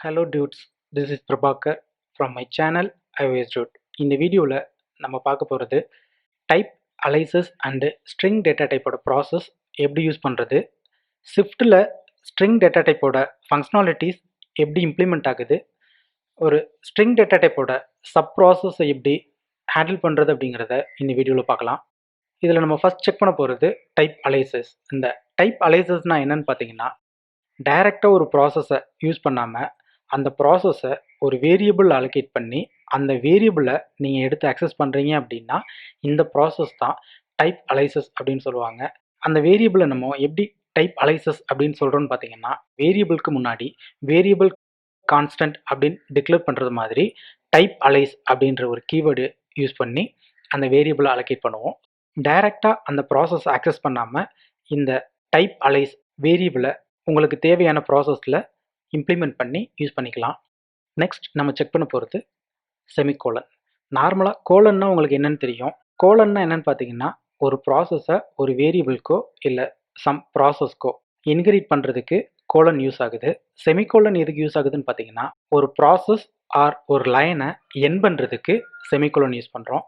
Hello dudes, this is Prabhakar from my channel iOS Dude. இந்த வீடியோவில் நம்ம பார்க்க போகிறது type aliases and string data டைப்போட ப்ராசஸ் எப்படி யூஸ் பண்ணுறது, ஸ்விஃப்ட்டில் ஸ்ட்ரிங் டேட்டா டைப்போட ஃபங்க்ஷனாலிட்டிஸ் எப்படி இம்ப்ளிமெண்ட் ஆகுது, ஒரு ஸ்ட்ரிங் டேட்டா டைப்போட சப் ப்ராசஸை எப்படி ஹேண்டில் பண்ணுறது அப்படிங்கிறத இந்த வீடியோவில் பார்க்கலாம். இதில் நம்ம ஃபஸ்ட் செக் பண்ண போகிறது டைப் அலைசஸ். இந்த டைப் அலைசஸ்னால் என்னென்னு பார்த்தீங்கன்னா, டைரெக்டாக ஒரு ப்ராசஸை யூஸ் பண்ணாமல் அந்த ப்ராசஸை ஒரு வேரியபிள் அலோகேட் பண்ணி அந்த வேரியபிளை நீங்கள் எடுத்து அக்சஸ் பண்ணுறீங்க அப்படின்னா இந்த ப்ராசஸ் தான் டைப் அலைசஸ் அப்படின்னு சொல்லுவாங்க. அந்த வேரியபிளை நம்ம எப்படி டைப் அலைசஸ் அப்படின்னு சொல்கிறோன்னு பார்த்தீங்கன்னா, வேரியபிளுக்கு முன்னாடி வேரியபிள் கான்ஸ்டன்ட் அப்படின்னு டிக்ளேர் பண்ணுறது மாதிரி டைப் அலைஸ் அப்படின்ற ஒரு கீவேர்டு யூஸ் பண்ணி அந்த வேரியபிளை அலோகேட் பண்ணுவோம். டைரெக்டாக அந்த ப்ராசஸ் அக்சஸ் பண்ணாமல் இந்த டைப் அலைஸ் வேரியபிளை உங்களுக்கு தேவையான ப்ராசஸில் இம்ப்ளிமெண்ட் பண்ணி யூஸ் பண்ணிக்கலாம். நெக்ஸ்ட் நம்ம செக் பண்ண போகிறது செமிகோலன். நார்மலாக கோலன்னா உங்களுக்கு என்னென்னு தெரியும். கோலன்னா என்னென்னு பார்த்தீங்கன்னா, ஒரு ப்ராசஸை ஒரு வேரியபிள்க்கோ இல்லை சம் ப்ராசஸ்க்கோ இன்கிரீட் பண்ணுறதுக்கு கோலன் யூஸ் ஆகுது. செமிகோலன் எதுக்கு யூஸ் ஆகுதுன்னு பார்த்தீங்கன்னா, ஒரு ப்ராசஸ் ஆர் ஒரு லைனை என் பண்ணுறதுக்கு செமிகோலன் யூஸ் பண்ணுறோம்.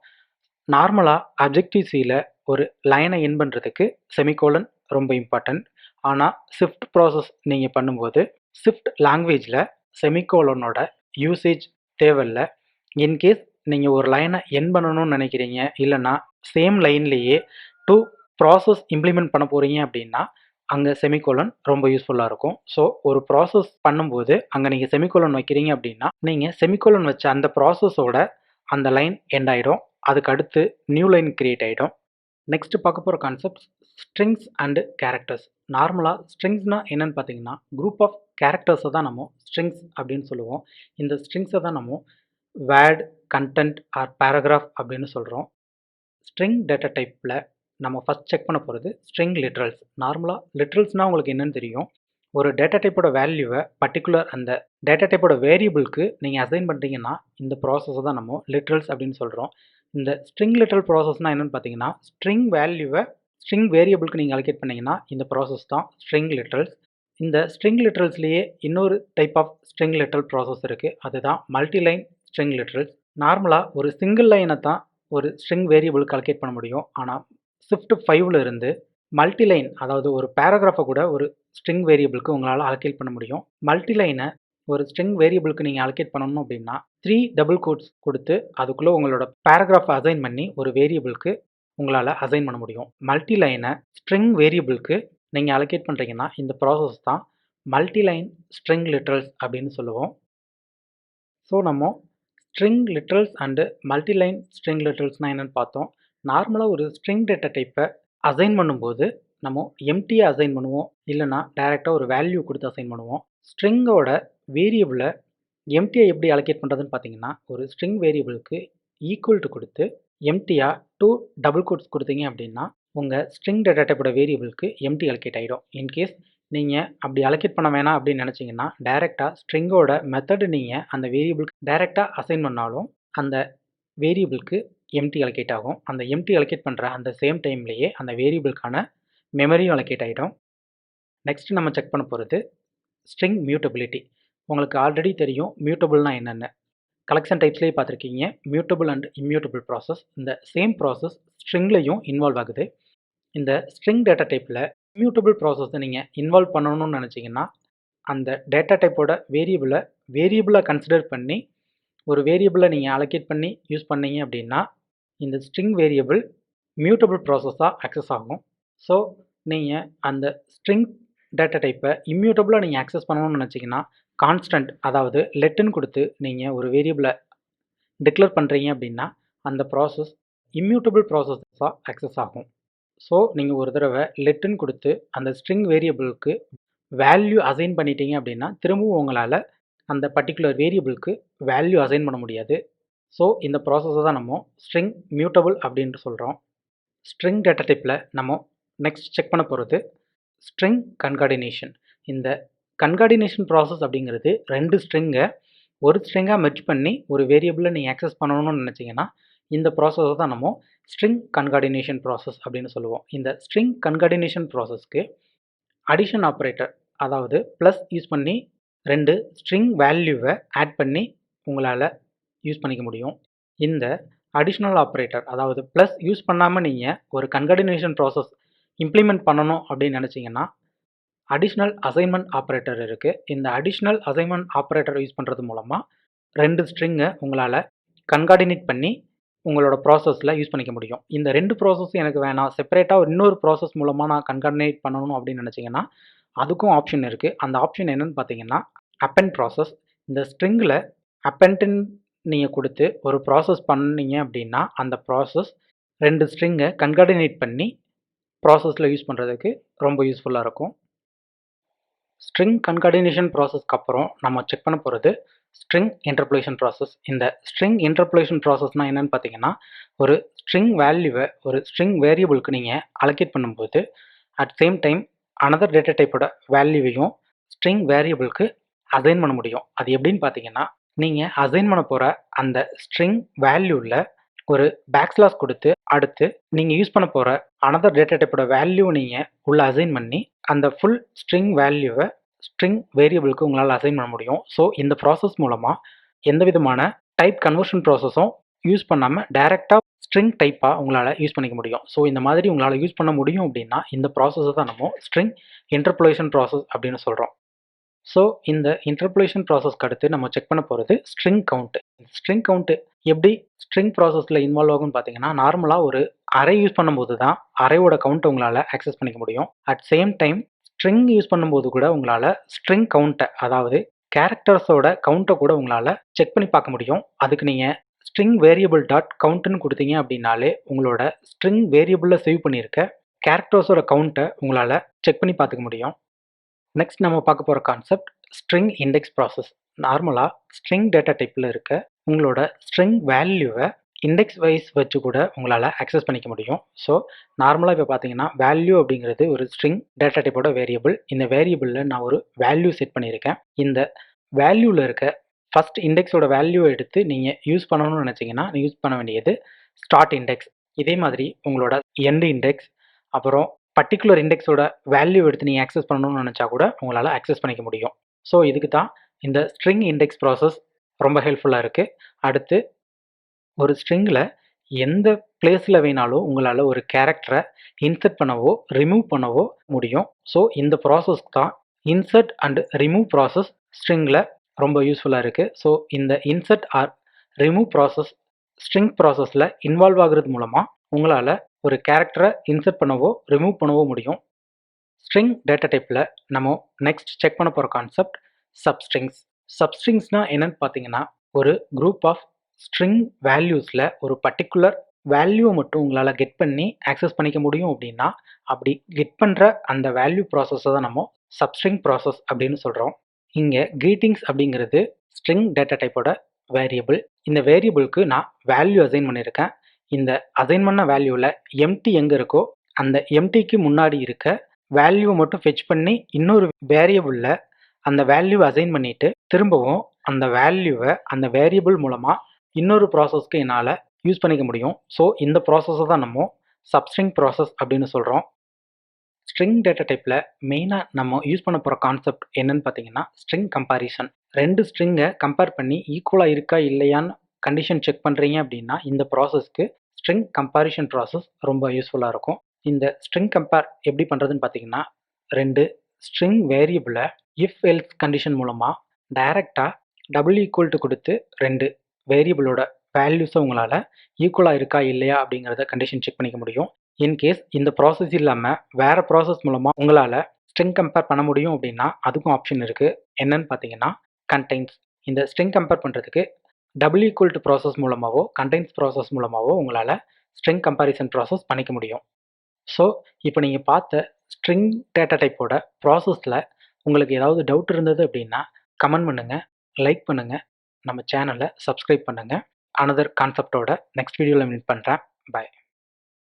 நார்மலாக அப்ஜெக்டிவ் சியில் ஒரு லைனை என் பண்ணுறதுக்கு செமிகோலன் ரொம்ப இம்பார்ட்டன்ட். ஆனால் ஸ்விஃப்ட் ப்ராசஸ் நீங்கள் பண்ணும்போது ஸ்விஃப்ட் லாங்குவேஜில் செமிகோலனோட யூசேஜ் தேவையில்லை. இன்கேஸ் நீங்கள் ஒரு லைனை என் பண்ணணும்னு நினைக்கிறீங்க, இல்லைனா சேம் லைன்லேயே டூ ப்ராசஸ் இம்ப்ளிமெண்ட் பண்ண போகிறீங்க அப்படின்னா அங்கே செமிகோலன் ரொம்ப யூஸ்ஃபுல்லாக இருக்கும். ஸோ ஒரு ப்ராசஸ் பண்ணும்போது அங்கே நீங்கள் செமிகோலன் வைக்கிறீங்க அப்படின்னா நீங்கள் செமிகோலன் வச்ச அந்த ப்ராசஸோட அந்த லைன் எண்ட் ஆகிடும். அதுக்கு அடுத்து நியூ லைன் கிரியேட் ஆகிடும். நெக்ஸ்ட் பார்க்க போகிற கான்செப்ட் ஸ்ட்ரிங்ஸ் அண்டு கேரக்டர்ஸ். நார்மலாக ஸ்ட்ரிங்ஸ்னால் என்னென்னு பார்த்தீங்கன்னா, குரூப் ஆஃப் கேரக்டர்ஸை தான் நம்ம ஸ்ட்ரிங்ஸ் அப்படின்னு சொல்லுவோம். இந்த ஸ்ட்ரிங்ஸை தான் நம்ம வேர்ட், கண்டென்ட் ஆர் பேராகிராஃப் அப்படின்னு சொல்கிறோம். ஸ்ட்ரிங் டேட்டா டைப்பில் நம்ம ஃபஸ்ட் செக் பண்ண போகிறது ஸ்ட்ரிங் லிட்ரல்ஸ். நார்மலாக லிட்ரல்ஸ்னால் உங்களுக்கு என்னென்னு தெரியும். ஒரு டேட்டா டைப்போட வேல்யூவை பர்டிகுலர் அந்த டேட்டா டைப்போட வேரியபிளுக்கு நீங்கள் அசைன் பண்ணுறீங்கன்னா இந்த ப்ராசஸை தான் நம்ம லிட்ரல்ஸ் அப்படின்னு சொல்கிறோம். இந்த ஸ்ட்ரிங் லிட்ரல் ப்ராசஸ்னால் என்னென்னு பார்த்தீங்கன்னா, ஸ்ட்ரிங் வேல்யூவை ஸ்ட்ரிங் வேரியபிளுக்கு நீங்கள் அலோகேட் பண்ணிங்கன்னா இந்த ப்ராசஸ் தான் ஸ்ட்ரிங் லிட்ரல்ஸ். இந்த ஸ்ட்ரிங் லிட்ரல்ஸ்லேயே இன்னொரு type of string literal process இருக்குது, அதுதான் மல்டிலைன் ஸ்ட்ரிங் லிட்ரல்ஸ். நார்மலாக ஒரு சிங்கிள் லைனை தான் ஒரு ஸ்ட்ரிங் வேரியபிளுக்கு அலோகேட் பண்ண முடியும். ஆனால் ஸ்விஃப்ட் 5ல் இருந்து மல்டிலைன், அதாவது ஒரு பேராகிராஃபை கூட ஒரு ஸ்ட்ரிங் வேரியபிளுக்கு உங்களால் அலோகேட் பண்ண முடியும். மல்டிலைனை ஒரு ஸ்ட்ரிங் வேரியபிளுக்கு நீங்கள் அலோகேட் பண்ணணும் அப்படின்னா 3 டபுள் கோட்ஸ் கொடுத்து அதுக்குள்ளே உங்களோட பேராகிராஃபை அசைன் பண்ணி ஒரு வேரியபிளுக்கு உங்களால் அசைன் பண்ண முடியும். மல்டிலைனை ஸ்ட்ரிங் வேரியபிளுக்கு நீங்கள் அலோகேட் பண்ணுறீங்கன்னா இந்த ப்ராசஸ் தான் மல்டிலைன் ஸ்ட்ரிங் லிட்ரல்ஸ் அப்படின்னு சொல்லுவோம். ஸோ நம்ம string literals and multiline string லிட்ரல்ஸ்னால் என்னென்னு பார்த்தோம். நார்மலாக ஒரு ஸ்ட்ரிங் டேட்டா டைப்பை அசைன் பண்ணும்போது நம்ம எம்டியாக அசைன் பண்ணுவோம், இல்லைனா டைரெக்டாக ஒரு வேல்யூ கொடுத்து அசைன் பண்ணுவோம். ஸ்ட்ரிங்கோட வேரியபிளை எம்டியாக எப்படி அலோகேட் பண்ணுறதுன்னு பார்த்தீங்கன்னா, ஒரு ஸ்ட்ரிங் வேரியபிளுக்கு ஈக்குவல் டு கொடுத்து எம்டியாக 2 டபுள் கோட்ஸ் கொடுத்தீங்க அப்படின்னா உங்கள் ஸ்ட்ரிங் டேட்டா டைப்போட வேரியபிளுக்கு எம்டி அலோகேட் ஆகிடும். இன்கேஸ் நீங்கள் அப்படி அலோகேட் பண்ண வேணாம் அப்படின்னு நினச்சிங்கன்னா டைரெக்டாக ஸ்ட்ரிங்கோட மெத்தடு நீங்கள் அந்த வேரியபிளுக்கு டைரெக்டாக அசைன் பண்ணாலும் அந்த வேரியபிளுக்கு எம்டி அலோகேட் ஆகும். அந்த எம்டி அலோகேட் பண்ணுற அந்த சேம் டைம்லேயே அந்த வேரியபிளுக்கான மெமரியும் அலோகேட் ஆகிடும். நெக்ஸ்ட் நம்ம செக் பண்ண போகிறது ஸ்ட்ரிங் மியூட்டபிலிட்டி. உங்களுக்கு ஆல்ரெடி தெரியும் மியூட்டபிள்னால் என்னென்னு. கலெக்ஷன் டைப்ஸ்லேயே பார்த்துருக்கீங்க மியூட்டபிள் அண்ட் இம்யூட்டபிள் ப்ராசஸ். இந்த சேம் ப்ராசஸ் ஸ்ட்ரிங்லையும் இன்வால்வ் ஆகுது. இந்த ஸ்ட்ரிங் டேட்டா டைப்பில் இம்யூட்டபிள் ப்ராசஸை நீங்கள் இன்வால்வ் பண்ணணும்னு நினச்சிங்கன்னா அந்த டேட்டா டைப்போட வேரியபிளாக கன்சிடர் பண்ணி ஒரு வேரியபிளை நீங்கள் அலோகேட் பண்ணி யூஸ் பண்ணீங்க அப்படின்னா இந்த ஸ்ட்ரிங் வேரியபிள் மியூட்டபிள் ப்ராசஸாக அக்சஸ் ஆகும். ஸோ நீங்கள் அந்த ஸ்ட்ரிங் டேட்டா டைப்பை இம்யூட்டபிளாக நீங்கள் அக்சஸ் பண்ணணும்னு நினச்சிங்கன்னா கான்ஸ்டன்ட், அதாவது லெட்டுன்னு கொடுத்து நீங்கள் ஒரு வேரியபிளை டிக்ளேர் பண்ணுறீங்க அப்படின்னா அந்த ப்ராசஸ் இம்யூட்டபிள் ப்ராசஸாக அக்சஸ் ஆகும். ஸோ நீங்கள் ஒரு தடவை லெட்டுன்னு கொடுத்து அந்த ஸ்ட்ரிங் வேரியபிளுக்கு வேல்யூ அசைன் பண்ணிட்டீங்க அப்படின்னா திரும்பவும் உங்களால் அந்த பர்டிகுலர் வேரியபிளுக்கு வேல்யூ அசைன் பண்ண முடியாது. ஸோ இந்த ப்ராசஸை தான் நம்ம ஸ்ட்ரிங் மியூட்டபிள் அப்படின்ட்டு சொல்கிறோம். ஸ்ட்ரிங் டேட்டா டைப்பில் நம்ம நெக்ஸ்ட் செக் பண்ண போகிறது ஸ்ட்ரிங் கன்கார்டினேஷன். இந்த கன்கார்டினேஷன் ப்ராசஸ் அப்படிங்கிறது 2 ஸ்ட்ரிங்கை ஒரு ஸ்ட்ரிங்காக மெர்ஜ் பண்ணி ஒரு வேரியபிளை நீங்கள் ஆக்சஸ் பண்ணணும்னு நினச்சிங்கன்னா இந்த ப்ராசஸை தான் நம்ம ஸ்ட்ரிங் கன்கார்டினேஷன் ப்ராசஸ் அப்படின்னு சொல்லுவோம். இந்த ஸ்ட்ரிங் கன்கார்டினேஷன் ப்ராசஸ்க்கு அடிஷன் ஆப்ரேட்டர், அதாவது ப்ளஸ் யூஸ் பண்ணி 2 ஸ்ட்ரிங் வேல்யூவை ஆட் பண்ணி உங்களால் யூஸ் பண்ணிக்க முடியும். இந்த அடிஷ்னல் ஆப்ரேட்டர் அதாவது ப்ளஸ் யூஸ் பண்ணாமல் நீங்கள் ஒரு கன்கார்டினேஷன் ப்ராசஸ் இம்ப்ளிமெண்ட் பண்ணணும் அப்படின்னு நினச்சிங்கன்னா அடிஷ்னல் அசைன்மெண்ட் ஆப்ரேட்டர் இருக்குது. இந்த அடிஷ்னல் அசைன்மெண்ட் ஆப்ரேட்டர் யூஸ் பண்ணுறது மூலமாக 2 ஸ்ட்ரிங்கை உங்களால் கன்கார்டினேட் பண்ணி உங்களோட ப்ராசஸில் யூஸ் பண்ணிக்க முடியும். இந்த 2 ப்ராசஸும் எனக்கு வேணாம், செப்பரேட்டாக இன்னொரு ப்ராசஸ் மூலமாக நான் கன்கார்டினேட் பண்ணணும் அப்படின்னு நினச்சிங்கன்னா அதுக்கும் ஆப்ஷன் இருக்குது. அந்த ஆப்ஷன் என்னென்னு பார்த்தீங்கன்னா அப்பெண்ட் ப்ராசஸ். இந்த ஸ்ட்ரிங்கில் அப்பெண்ட்டுன்னு நீங்கள் கொடுத்து ஒரு ப்ராசஸ் பண்ணீங்க அப்படின்னா அந்த ப்ராசஸ் 2 ஸ்ட்ரிங்கை கன்கார்டினேட் பண்ணி ப்ராசஸில் யூஸ் பண்ணுறதுக்கு ரொம்ப யூஸ்ஃபுல்லாக இருக்கும். ஸ்ட்ரிங் கன்கார்டினேஷன் ப்ராசஸ்க்கு அப்புறம் நம்ம செக் பண்ண போகிறது ஸ்ட்ரிங் இன்டர்போலேஷன் ப்ராசஸ். இந்த ஸ்ட்ரிங் இன்டர்போலேஷன் ப்ராசஸ்னால் என்னென்னு பார்த்தீங்கன்னா ஒரு ஸ்ட்ரிங் வேல்யூவை ஒரு ஸ்ட்ரிங் வேரியபிளுக்கு நீங்கள் அலோகேட் பண்ணும்போது at same time another data டைப்போட வேல்யூவையும் ஸ்ட்ரிங் வேரியபிளுக்கு அசைன் பண்ண முடியும். அது எப்படின்னு பார்த்தீங்கன்னா நீங்கள் அசைன் பண்ண போகிற அந்த ஸ்ட்ரிங் வேல்யூவில் ஒரு பேக்ஸ்லாஸ் கொடுத்து அடுத்து நீங்கள் யூஸ் பண்ண போகிற அனதர் டேட்டா டைப்போட வேல்யூ நீங்கள் உள்ள அசைன் பண்ணி அந்த ஃபுல் ஸ்ட்ரிங் வேல்யூவை ஸ்ட்ரிங் வேரியபிளுக்கு உங்களால் அசைன் பண்ண முடியும். ஸோ இந்த ப்ராசஸ் மூலமாக எந்த விதமான டைப் கன்வர்ஷன் ப்ராசஸும் யூஸ் பண்ணாமல் டைரெக்டாக ஸ்ட்ரிங் டைப்பாக உங்களால் யூஸ் பண்ணிக்க முடியும். ஸோ இந்த மாதிரி உங்களால் யூஸ் பண்ண முடியும் அப்படின்னா இந்த ப்ராசஸை தான் நம்ம ஸ்ட்ரிங் இன்டர்போலேஷன் ப்ராசஸ் அப்படின்னு சொல்கிறோம். ஸோ இந்த இன்டர்போலேஷன் ப்ராசஸ்க்கு அடுத்து நம்ம செக் பண்ண போகிறது ஸ்ட்ரிங் கவுண்ட். ஸ்ட்ரிங் கவுண்ட்டு எப்படி ஸ்ட்ரிங் ப்ராசஸில் இன்வால்வ் ஆகும்னு பார்த்தீங்கன்னா நார்மலாக ஒரு அரே யூஸ் பண்ணும்போது தான் அரேவோட கவுண்ட்டை உங்களால் ஆக்சஸ் பண்ணிக்க முடியும். At same time string use பண்ணும்போது கூட உங்களால் ஸ்ட்ரிங் கவுண்ட்டை அதாவது கேரக்டர்ஸோட கவுண்ட்டை கூட உங்களால் செக் பண்ணி பார்க்க முடியும். அதுக்கு நீங்கள் ஸ்ட்ரிங் வேரியபிள் டாட் கவுண்ட்னு கொடுத்தீங்க அப்படின்னாலே உங்களோட ஸ்ட்ரிங் வேரியபிளில் சேவ் பண்ணியிருக்க கேரக்டர்ஸோட கவுண்ட்டை உங்களால் செக் பண்ணி பார்த்துக்க முடியும். நெக்ஸ்ட் நம்ம பார்க்க போகிற கான்செப்ட் ஸ்ட்ரிங் இண்டெக்ஸ் ப்ராசஸ். நார்மலாக ஸ்ட்ரிங் டேட்டா டைப்பில் இருக்க உங்களோட ஸ்ட்ரிங் வேல்யூவை இண்டெக்ஸ் வைஸ் வச்சு கூட உங்களால் ஆக்சஸ் பண்ணிக்க முடியும். ஸோ நார்மலாக இப்போ பார்த்தீங்கன்னா வேல்யூ அப்படிங்கிறது ஒரு ஸ்ட்ரிங் டேட்டா டைப்போட வேரியபிள். இந்த வேரியபிளில் நான் ஒரு வேல்யூ செட் பண்ணியிருக்கேன். இந்த வேல்யூவில் இருக்க ஃபஸ்ட் இண்டெக்ஸோட வேல்யூவை எடுத்து நீங்கள் யூஸ் பண்ணணும்னு நினச்சிங்கன்னா யூஸ் பண்ண வேண்டியது ஸ்டார்ட் இண்டெக்ஸ். இதே மாதிரி உங்களோட எண்ட் இண்டெக்ஸ் அப்புறம் பர்டிகுலர் இண்டெக்ஸோட வேல்யூ எடுத்து நீங்கள் ஆக்சஸ் பண்ணணும்னு நினச்சா கூட உங்களால் ஆக்சஸ் பண்ணிக்க முடியும். ஸோ இதுக்கு தான் இந்த ஸ்ட்ரிங் இண்டெக்ஸ் ப்ராசஸ் ரொம்ப ஹெல்ப்ஃபுல்லாக இருக்குது. அடுத்து ஒரு ஸ்ட்ரிங்கில் எந்த பிளேஸில் வேணாலும் உங்களால் ஒரு கேரக்டரை இன்சர்ட் பண்ணவோ ரிமூவ் பண்ணவோ முடியும். ஸோ இந்த ப்ராசஸ்க்கு தான் இன்சர்ட் அண்ட் ரிமூவ் ப்ராசஸ் ஸ்ட்ரிங்கில் ரொம்ப யூஸ்ஃபுல்லாக இருக்குது. ஸோ இந்த insert or remove process string ப்ராசஸில் இன்வால்வ் ஆகிறது மூலமாக உங்களால் ஒரு கேரக்டரை இன்சர்ட் பண்ணவோ ரிமூவ் பண்ணவோ முடியும். ஸ்ட்ரிங் டேட்டா டைப்பில் நம்ம நெக்ஸ்ட் செக் பண்ண போகிற கான்செப்ட் சப்ஸ்ட்ரிங்ஸ். சப்ஸ்ட்ரிங்ஸ்னால் என்னென்னு பார்த்தீங்கன்னா ஒரு குரூப் ஆஃப் ஸ்ட்ரிங் வேல்யூஸில் ஒரு பர்டிகுலர் வேல்யூவை மட்டும் உங்களால் கெட் பண்ணி ஆக்சஸ் பண்ணிக்க முடியும் அப்படின்னா அப்படி கெட் பண்ணுற அந்த வேல்யூ ப்ராசஸை தான் நம்ம சப்ஸ்ட்ரிங் ப்ராசஸ் அப்படின்னு சொல்கிறோம். இங்கே கிரீட்டிங்ஸ் அப்படிங்கிறது ஸ்ட்ரிங் டேட்டா டைப்போட வேரியபிள். இந்த வேரியபிளுக்கு நான் வேல்யூ அசைன் பண்ணியிருக்கேன். இந்த அசைன் பண்ண வேல்யூவில் எம்டி எங்கே இருக்கோ அந்த எம்டிக்கு முன்னாடி இருக்க வேல்யூவை மட்டும் ஃபெச் பண்ணி இன்னொரு வேரியபிளில் அந்த வேல்யூவை அசைன் பண்ணிவிட்டு திரும்பவும் அந்த வேல்யூவை அந்த வேரியபிள் மூலமாக இன்னொரு ப்ராசஸ்க்கு என்னால் யூஸ் பண்ணிக்க முடியும். ஸோ இந்த ப்ராசஸை தான் நம்ம சப்ஸ்ட்ரிங் ப்ராசஸ் அப்படின்னு சொல்கிறோம். ஸ்ட்ரிங் டேட்டா டைப்பில் மெயினாக நம்ம யூஸ் பண்ண போகிற கான்செப்ட் என்னன்னு பார்த்தீங்கன்னா ஸ்ட்ரிங் கம்பேரிசன். 2 ஸ்ட்ரிங்கை கம்பேர் பண்ணி ஈக்குவலாக இருக்கா இல்லையான்னு கண்டிஷன் செக் பண்ணுறீங்க அப்படின்னா இந்த ப்ராசஸ்க்கு ஸ்ட்ரிங் கம்பேரிசன் ப்ராசஸ் ரொம்ப யூஸ்ஃபுல்லாக இருக்கும். இந்த ஸ்ட்ரிங் கம்பேர் எப்படி பண்ணுறதுன்னு பார்த்தீங்கன்னா 2 ஸ்ட்ரிங் வேரியபிளை இஃப் எல்ஸ் கண்டிஷன் மூலமாக டைரெக்டாக டபுள் ஈக்குவல் டு கொடுத்து 2 வேரியபிளோட வேல்யூஸை உங்களால் ஈக்குவலாக இருக்கா இல்லையா அப்படிங்கிறத கண்டிஷன் செக் பண்ணிக்க முடியும். இன்கேஸ் இந்த ப்ராசஸ் இல்லாமல் வேறு ப்ராசஸ் மூலமாக உங்களால் ஸ்ட்ரிங் கம்பேர் பண்ண முடியும் அப்படின்னா அதுக்கும் ஆப்ஷன் இருக்குது. என்னன்னு பார்த்தீங்கன்னா கண்டெய்ன்ஸ். இந்த ஸ்ட்ரிங் கம்பேர் பண்ணுறதுக்கு டபுள் ஈக்குவல் டு ப்ராசஸ் மூலமாகவோ கண்டெய்ன்ஸ் ப்ராசஸ் மூலமாகவோ உங்களால் ஸ்ட்ரிங் கம்பேரிசன் ப்ராசஸ் பண்ணிக்க முடியும். ஸோ இப்போ நீங்கள் பார்த்த ஸ்ட்ரிங் டேட்டா டைப்போட ப்ராசஸில் உங்களுக்கு ஏதாவது டவுட் இருந்தது அப்படின்னா கமெண்ட் பண்ணுங்கள், லைக் பண்ணுங்கள், நம்ம சேனலை சப்ஸ்கிரைப் பண்ணுங்கள். அனதர் கான்செப்டோட நெக்ஸ்ட் வீடியோவில் மீட் பண்ணுறேன். பாய்.